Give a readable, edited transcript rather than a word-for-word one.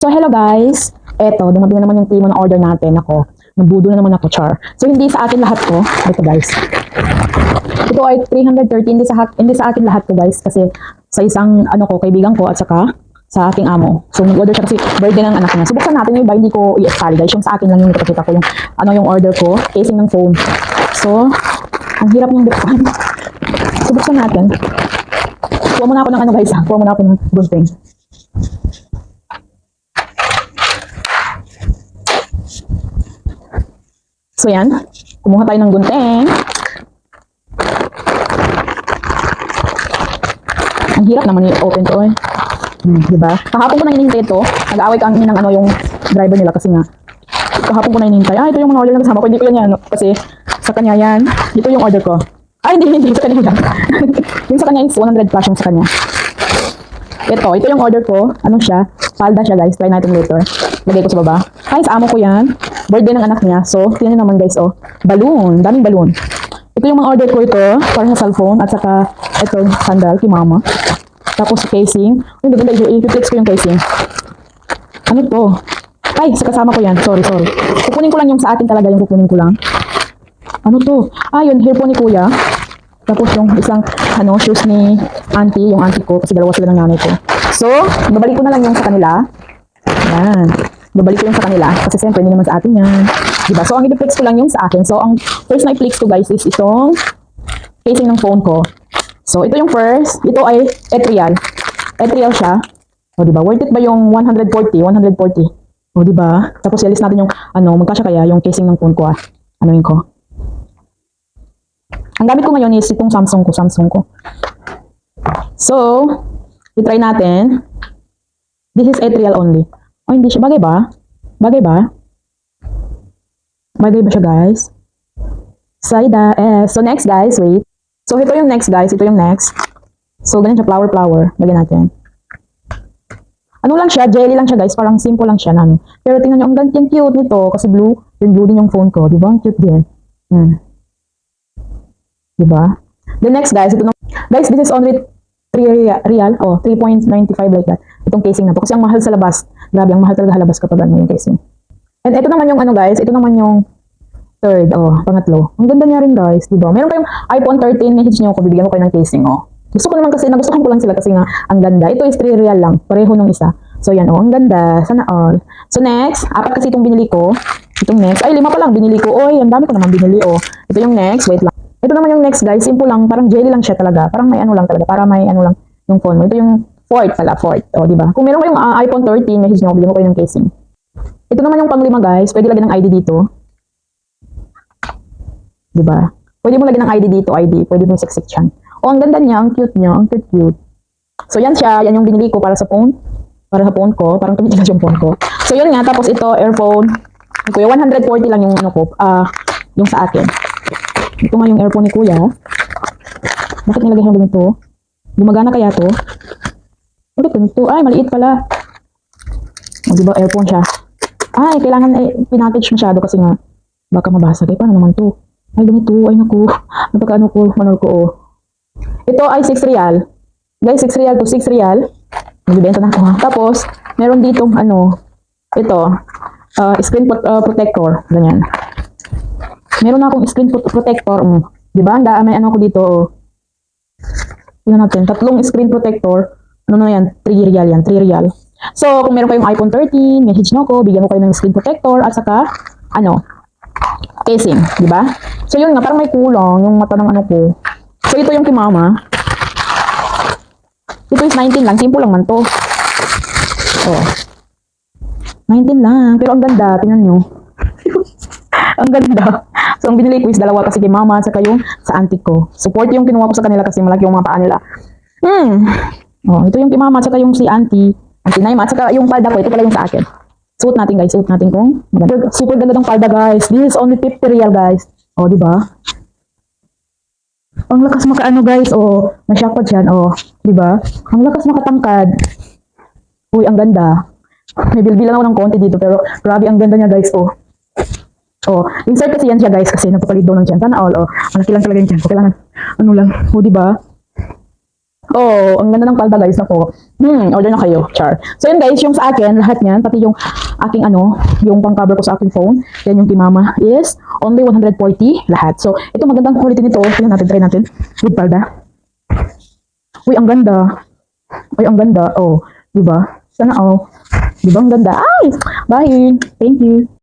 So, hello guys. Eto, dumating na naman yung timo na order natin. Ako, nabudo na naman ako, char. So, hindi sa akin lahat to. Ito guys. Ito ay 330. Hindi sa akin lahat to guys. Kasi sa isang, kaibigan ko at saka sa aking amo. So, nag-order siya kasi birthday ng anak niya. So, buksan natin yung iba. Hindi ko i-expali guys. Yung sa akin lang yung nakikita ko. Yung order ko. Casing ng phone. So, ang hirap niyang buksan. So, buksan natin. Kuha muna ako ng guys. Kuha muna ako ng gunting. So yan, kumuha tayo ng gunting. Ang hirap naman i-open to eh. Diba? Kahapon ko na hinihintay ito. Nag-aaway kami ng yung driver nila kasi nga. Kahapon ko na hinihintay. Ito yung mga order na kasama ko. Hindi ko yan kasi sa kanya yan. Ito yung order ko. Hindi sa kanya yan. Yung sa kanya is 100 plus yung sa kanya. Ito yung order ko. Ano siya? Palda siya guys. Try natin later. Lagay ko sa baba. Sa amo ko yan. Birthday ng anak niya. So, tingnan naman guys, balloon. Daming balloon. Ito yung mga order ko ito. Para sa cellphone. At saka, ito, sandal kay mama. Tapos, casing. I-flex ko yung casing. Ano to? Sa kasama ko yan. Sorry. Kukunin ko lang yung sa atin talaga. Yung kukunin ko lang. Ano to? Yun. Hair po ni kuya. Tapos yung isang, shoes ni auntie. Yung auntie ko. Kasi dalawa sila ng nanay ko. So, babalik ko na lang yung sa kanila. Yan. Babalik ko yung sa kanila. Kasi siyempre, hindi naman sa atin yan. Diba? So, ang i-flex ko lang yung sa akin. So, ang first na i-flex ko guys is itong casing ng phone ko. So, ito yung first. Ito ay etrial. Etrial siya. O, diba? Worth it ba yung 140? 140. O, diba? Tapos, i-list natin yung, magkasya kaya yung casing ng phone ko. Anuin ko. Ang gamit ko ngayon is itong Samsung ko. So, i-try natin. This is etrial only. Hindi siya. Bagay ba? Bagay ba siya, guys? So, next, guys. Wait. So, ito yung next, guys. Ito yung next. So, ganyan siya. Flower. Lagyan natin. Ano lang siya? Jelly lang siya, guys. Parang simple lang siya. Pero tingnan nyo, ang ganyan cute nito. Kasi blue din yung phone ko. Diba? Ang cute din. Diba? The next, guys. Guys, this is only 3 real. 3.95 like that. Itong casing na to. Kasi ang mahal sa labas. Grabe, ang mahal talaga halabas kapag yung casing. And ito naman yung guys. Ito naman yung third. Pangatlo. Ang ganda niya rin guys. Diba? Meron kayong iPhone 13. Message nyo ako. Bibigyan ko kayo ng casing. Gusto ko naman kasi, nagustuhan ko lang sila kasi nga, ang ganda. Ito is 3 real lang. Pareho ng isa. So yan, ang ganda. Sana all. So next, 4 kasi itong binili ko. Itong next. 5 pa lang binili ko. Ang dami ko naman binili. Ito yung next. Wait lang. Ito naman yung next guys. Simple lang. Parang jelly lang siya talaga. Parang may lang talaga. Para may lang yung phone mo. Ito yung fourth. Diba? Kung meron kayong iPhone 13, message nyo, bilhin mo kayo ng casing. Ito naman yung pang-5 guys. Pwede lagyan ng ID dito. Diba? Pwede mo lagyan ng ID dito, ID. Pwede mo siksik yan. Ang ganda niya. Ang cute niya. Ang cute. So, yan siya. Yan yung binili ko para sa phone. Para sa phone ko. Parang tumigas yung phone ko. So, yun nga. Tapos ito, earphone. Kuya, 140 lang yung yung sa akin. Ito nga yung earphone ni kuya. Bakit nilagay siya ganito? Gumagana kaya to? Bakit ganito? Maliit pala. Diba earphone siya? Kailangan pinackage masyado kasi nga baka mabasag. Paano naman to? Ganito. Naku. Napagkaano ko, manor ko. Ito ay 6 real. Guys, 6 real to 6 real. Nagbibenta na ako ha. Tapos, meron ditong ito, screen protector. Ganyan. Meron na akong screen protector. Diba? May ako dito. Tingnan natin. 3 screen protector. Ano na yan? 3 real yan. 3 real. So, kung meron kayong iPhone 13, message nyo ko, bigyan ko kayo ng screen protector at saka, casing. Diba? So, yun nga. Parang may kulang yung mata ng ko. So, ito yung kay mama. Ito is 19 lang. Simple lang man to. 19 lang. Pero ang ganda. Tingnan nyo. Ang ganda. So, ang binili ko is 2 kasi kay mama at saka yung sa auntie ko. Support yung kinuha ko sa kanila kasi malaki yung mga paa nila. Ito yung kay mama at saka yung si auntie Naima at saka yung palda ko. Ito pala yung sa akin. Suot natin guys. Suot natin kung maganda. Super ganda ng palda guys. This is only 50 real guys. Diba? Ang lakas guys. Masyapad yan. Diba? Ang lakas makatangkad. Uy, ang ganda. May bilbilan ako ng konti dito pero grabe ang ganda niya guys. Insert kasi yan siya guys kasi napapalid daw ng tiyan. Sana all. Malaki lang talaga yung tiyan ko. Kailangan, diba? Oh, ang ganda ng palda guys, nako. Order na kayo, char. So yun guys, yung sa akin, lahat niyan, pati yung aking yung pang-cover ko sa aking phone, yan yung kay mama, is only 140 lahat. So, ito magandang quality nito. Tingnan natin, try natin. With palda. Uy, ang ganda. Uy, ang ganda. Oh, di ba? Sana all. Di ba ang ganda? Ay! Bye! Thank you.